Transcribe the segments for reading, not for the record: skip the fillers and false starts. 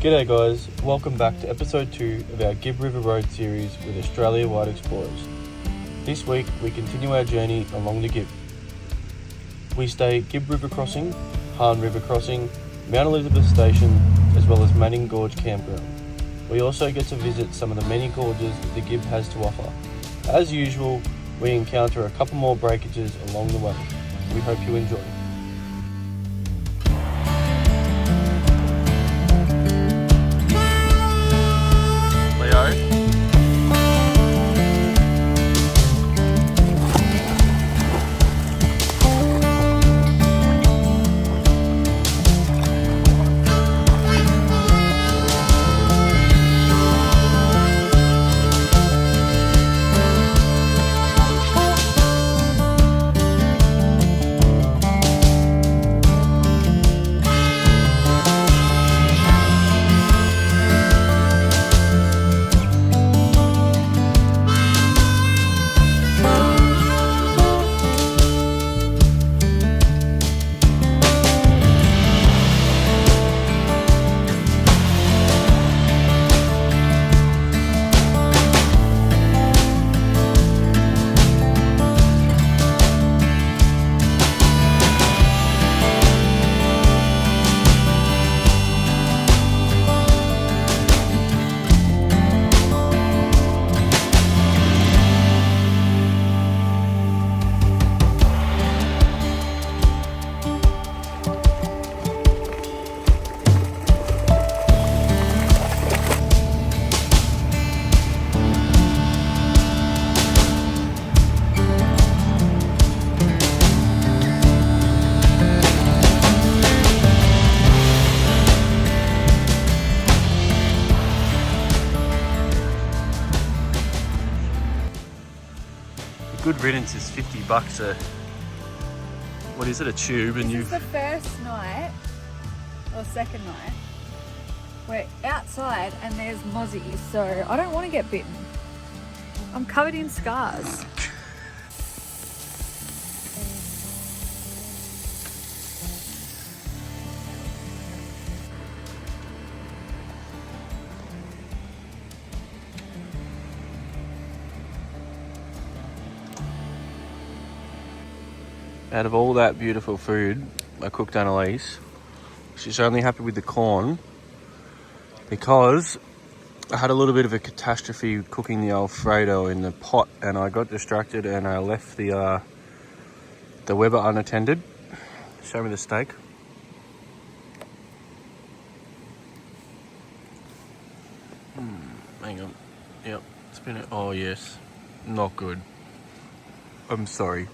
G'day guys, welcome back to episode 2 of our Gibb River Rd Series with Australia-wide explorers. This week we continue our journey along the Gibb. We stay at Gibb River Crossing, Hann River Crossing, Mount Elizabeth Station, as well as Manning Gorge Campground. We also get to visit some of the many gorges that the Gibb has to offer. As usual, we encounter a couple more breakages along the way. We hope you enjoy. Good riddance is $50 a, what is it, a tube, and This is the first night, or second night, we're outside and there's mozzies, so I don't want to get bitten. I'm covered in scars. Out of all that beautiful food I cooked Annalise, she's only happy with the corn because I had a little bit of a catastrophe cooking the Alfredo in the pot and I got distracted and I left the Weber unattended. Show me the steak. Hang on. Yep, spin it. Oh yes, not good. I'm sorry.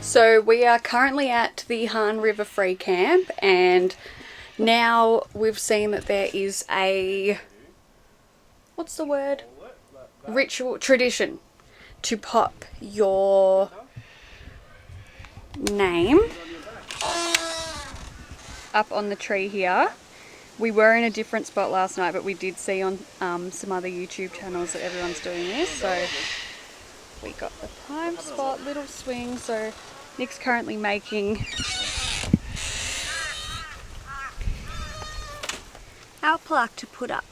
So we are currently at the Hann River Free Camp, and now we've seen that there is a, what's the word? Ritual, tradition to pop your name up on the tree here. We were in a different spot last night, but we did see on some other YouTube channels that everyone's doing this, so we got the prime spot, little swing. So Nick's currently making our plaque to put up.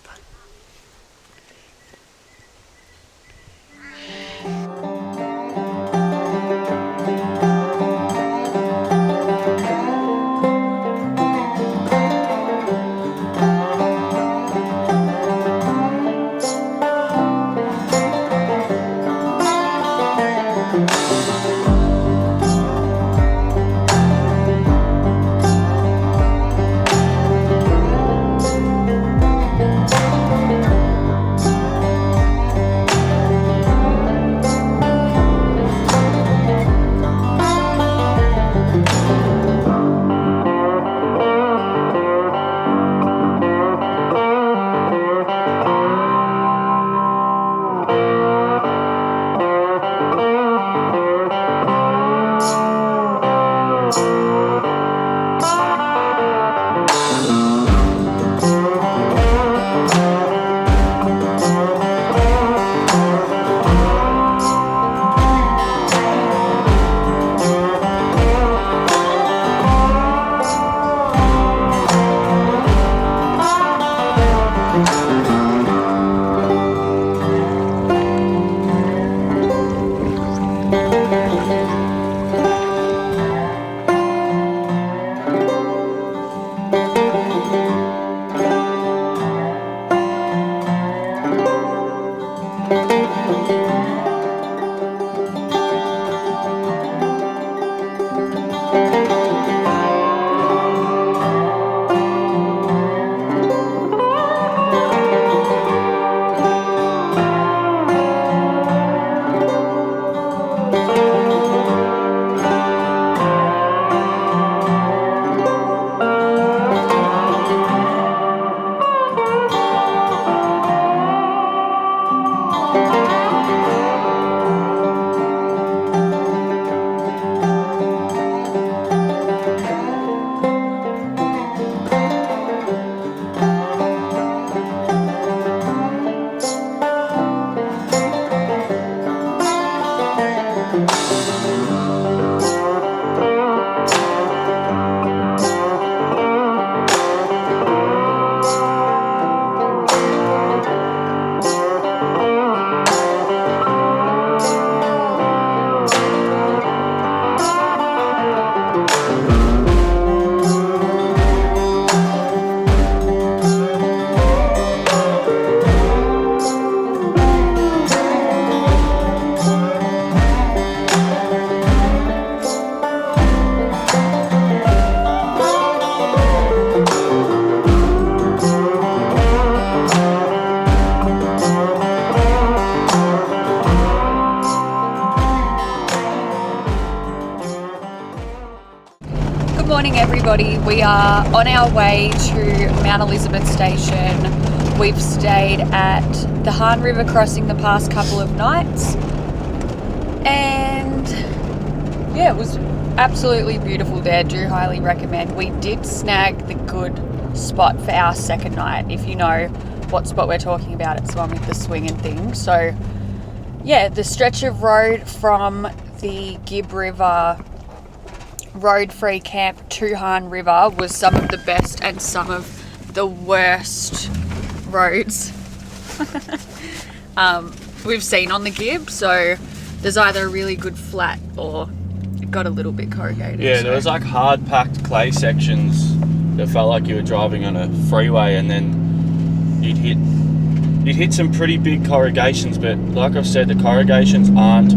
morning, everybody. We are on our way to Mount Elizabeth Station. We've stayed at the Hann River crossing the past couple of nights, and yeah, it was absolutely beautiful there. Do highly recommend. We did snag the good spot for our second night. If you know what spot we're talking about, it's the one with the swing and thing. So yeah, the stretch of road from the Gibb River Road Free Camp to Hann River was some of the best and some of the worst roads we've seen on the Gibb. So there's either a really good flat or it got a little bit corrugated. Yeah, there was like hard packed clay sections that felt like you were driving on a freeway, and then you'd hit some pretty big corrugations. But like I've said, the corrugations aren't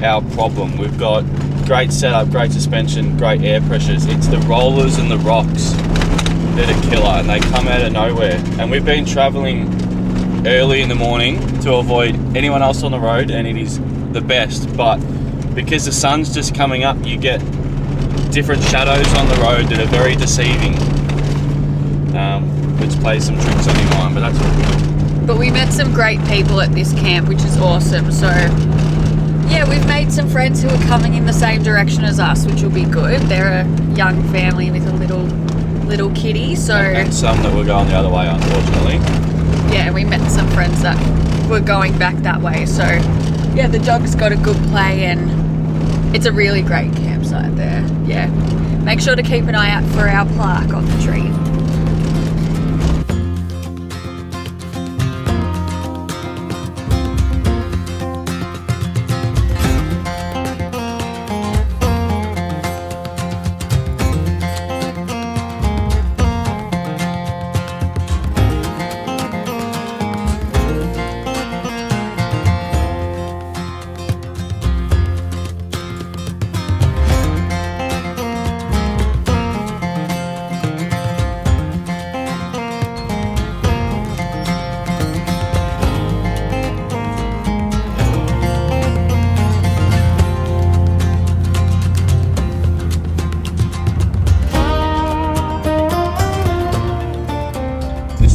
our problem. We've got great setup, great suspension, great air pressures. It's the rollers and the rocks that are killer, and they come out of nowhere. And we've been travelling early in the morning to avoid anyone else on the road, and it is the best. But because the sun's just coming up, you get different shadows on the road that are very deceiving, which plays some tricks on your mind, but that's all good. But we met some great people at this camp, which is awesome. So yeah, we've made some friends who are coming in the same direction as us, which will be good. They're a young family with a little kitty, so... And some that were going the other way, unfortunately. Yeah, we met some friends that were going back that way, so... Yeah, the dog's got a good play, and it's a really great campsite there. Yeah, make sure to keep an eye out for our plaque on the tree.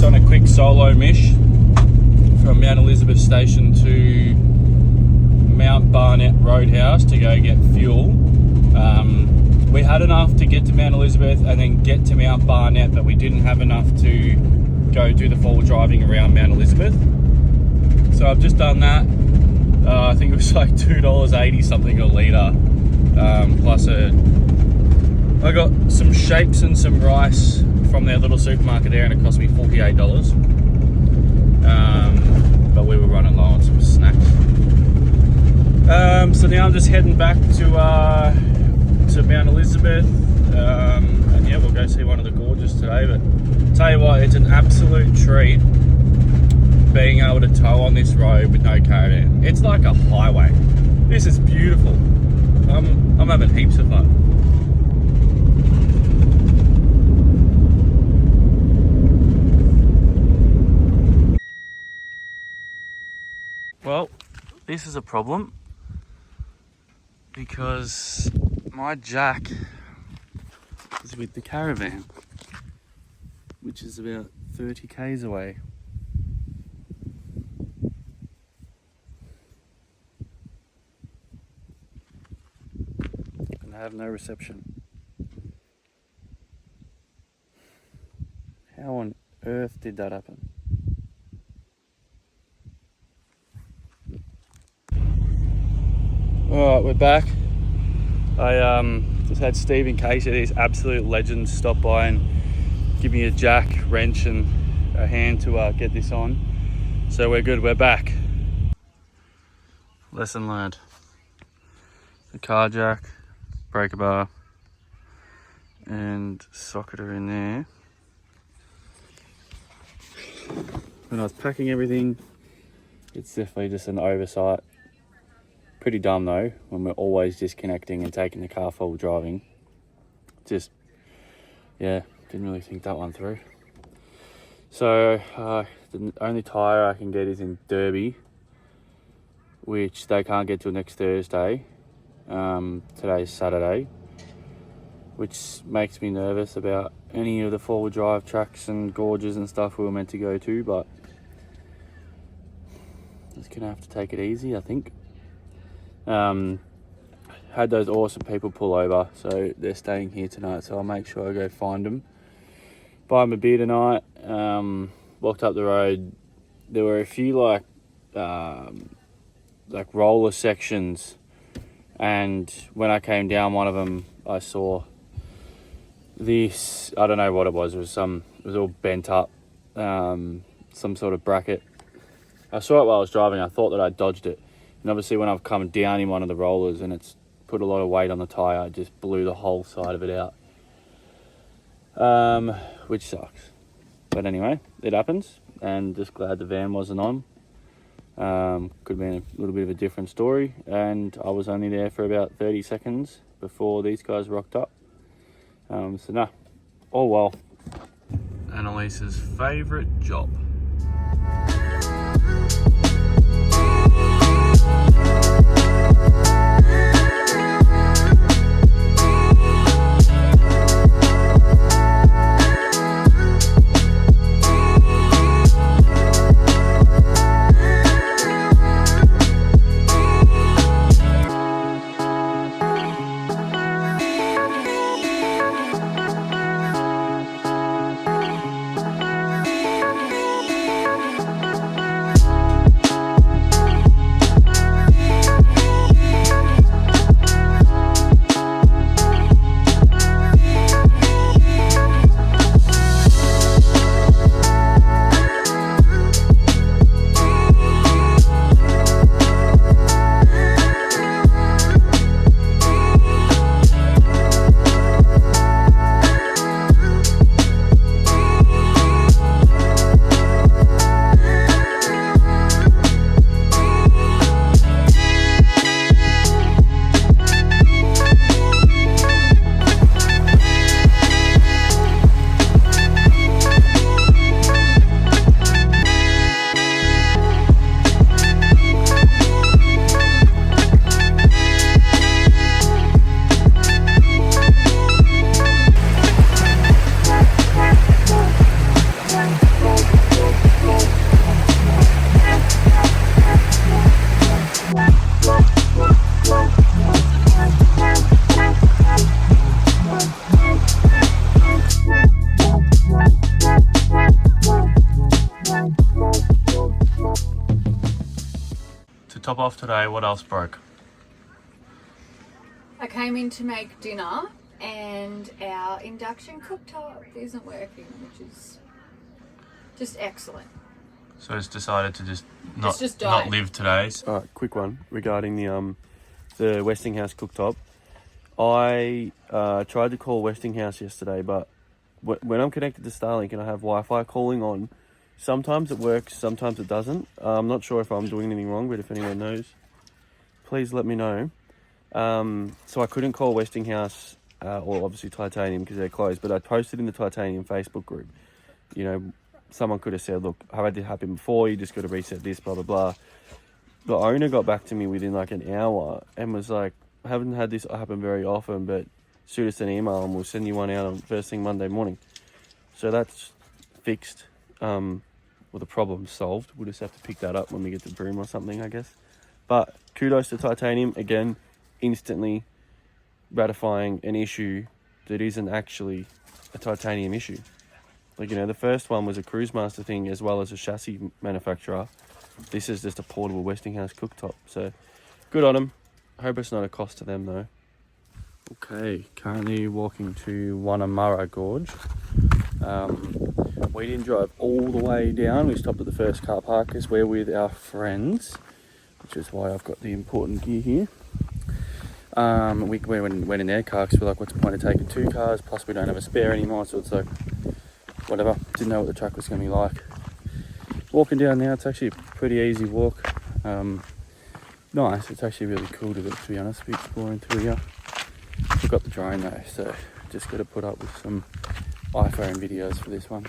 On a quick solo mish from Mount Elizabeth Station to Mount Barnett Roadhouse to go get fuel. We had enough to get to Mount Elizabeth and then get to Mount Barnett, but we didn't have enough to go do the full driving around Mount Elizabeth. So I've just done that. I think it was like $2.80 something a litre, plus I got some shapes and some rice from their little supermarket there, and it cost me $48. But we were running low on some snacks. So now I'm just heading back to Mount Elizabeth, and yeah, we'll go see one of the gorges today. But tell you what, it's an absolute treat being able to tow on this road with no caravan. It's like a highway. This is beautiful. I'm having heaps of fun. Well, this is a problem because my jack is with the caravan, which is about 30 k's away. And I have no reception. How on earth did that happen? Alright, we're back. I just had Steve and Casey, these absolute legends, stop by and give me a jack, wrench and a hand to get this on. So we're good, we're back. Lesson learned. The car jack, breaker bar and socket are in there. When I was packing everything, it's definitely just an oversight. Pretty dumb though, when we're always disconnecting and taking the car full driving. Just, yeah, didn't really think that one through. So, the only tyre I can get is in Derby, which they can't get till next Thursday. Today's Saturday. which makes me nervous about any of the four-wheel drive tracks and gorges and stuff we were meant to go to, but just gonna have to take it easy, I think. Had those awesome people pull over, so they're staying here tonight, so I'll make sure I go find them, buy them a beer tonight. Walked up the road, there were a few like roller sections, and when I came down one of them, I saw this, I don't know what it was, it was all bent up, some sort of bracket. I saw it while I was driving, I thought that I dodged it, and obviously when I've come down in one of the rollers and it's put a lot of weight on the tyre, it just blew the whole side of it out, which sucks. But anyway, it happens, and just glad the van wasn't on. Could have been a little bit of a different story, and I was only there for about 30 seconds before these guys rocked up. So nah, all well. Annalise's favourite job. Top off today, what else broke? I came in to make dinner and our induction cooktop isn't working, which is just excellent. So it's decided to just die. not live today. Alright, quick one regarding the Westinghouse cooktop. I tried to call Westinghouse yesterday, but when I'm connected to Starlink and I have Wi-Fi calling on, sometimes it works, sometimes it doesn't. I'm not sure if I'm doing anything wrong, but if anyone knows, please let me know. So I couldn't call Westinghouse or obviously Titanium because they're closed, but I posted in the Titanium Facebook group. You know, someone could have said, look, I've had this happen before, you just got to reset this, blah, blah, blah. The owner got back to me within like an hour and was like, I haven't had this happen very often, but shoot us an email and we'll send you one out on first thing Monday morning. So that's fixed. Well, the problem's solved. We'll just have to pick that up when we get to Broome or something, I guess. But kudos to Titanium, again, instantly ratifying an issue that isn't actually a Titanium issue. Like, you know, the first one was a Cruise Master thing as well as a chassis manufacturer. This is just a portable Westinghouse cooktop. So, good on them. I hope it's not a cost to them, though. Okay, currently walking to Wanamara Gorge. We didn't drive all the way down. We stopped at the first car park because we're with our friends, which is why I've got the important gear here. We went in their car because we're like, what's the point of taking two cars? Plus we don't have a spare anymore, so it's like, whatever. Didn't know what the track was going to be like. Walking down now, it's actually a pretty easy walk. Nice, it's actually really cool to be honest, be exploring through here. Forgot the drone though, so just got to put up with some iPhone videos for this one.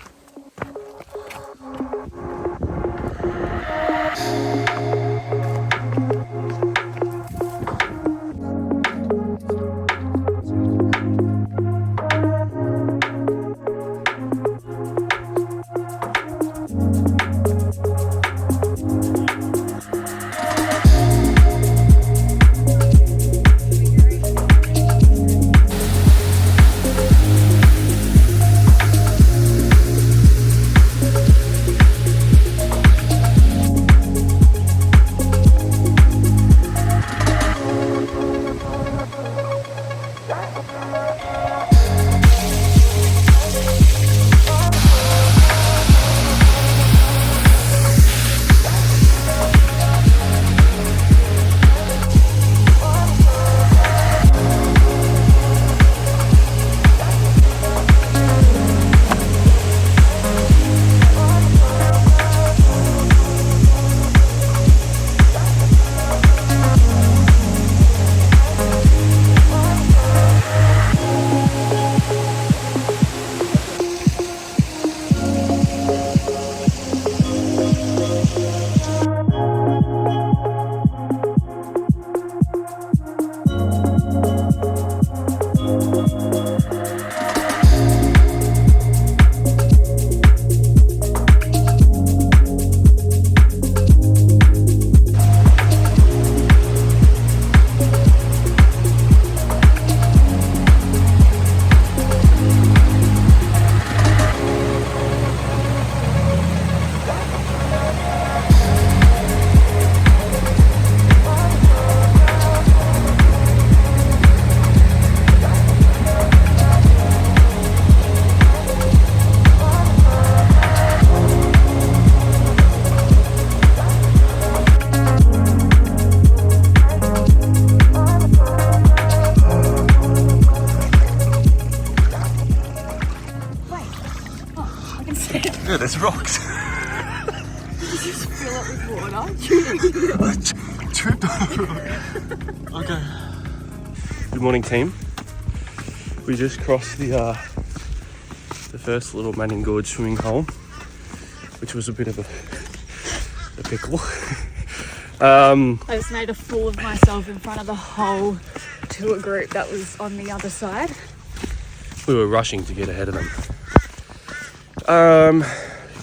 there's rocks. Just fill it with water. Tripped over. Okay. Good morning, team. We just crossed the first little Manning Gorge swimming hole, which was a bit of a pickle. I just made a fool of myself in front of the whole tour group that was on the other side. We were rushing to get ahead of them.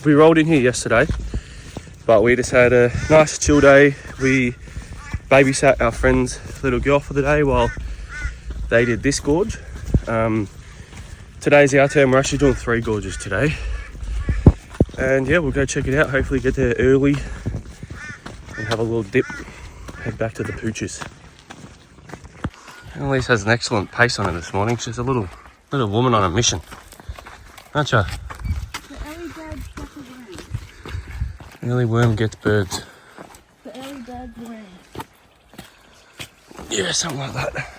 We rolled in here yesterday, but we just had a nice chill day. We babysat our friend's little girl for the day while they did this gorge. Today's our turn. We're actually doing 3 gorges today. And yeah, we'll go check it out. Hopefully get there early and have a little dip. Head back to the pooches. Elise has an excellent pace on her this morning. She's a little woman on a mission. Aren't you? The early bird gets a worm. Early worm gets birds. The early bird worm. Yeah, something like that.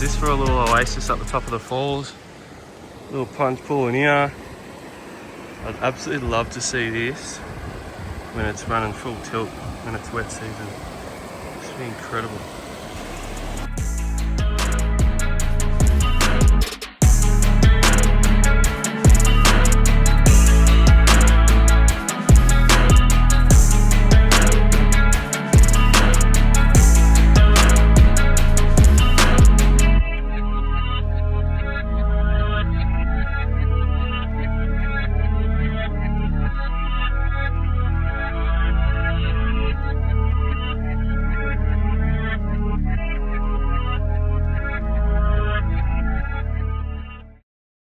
This for a little oasis up the top of the falls, little plunge pool in here. I'd absolutely love to see this when it's running full tilt, when it's wet season. It's incredible.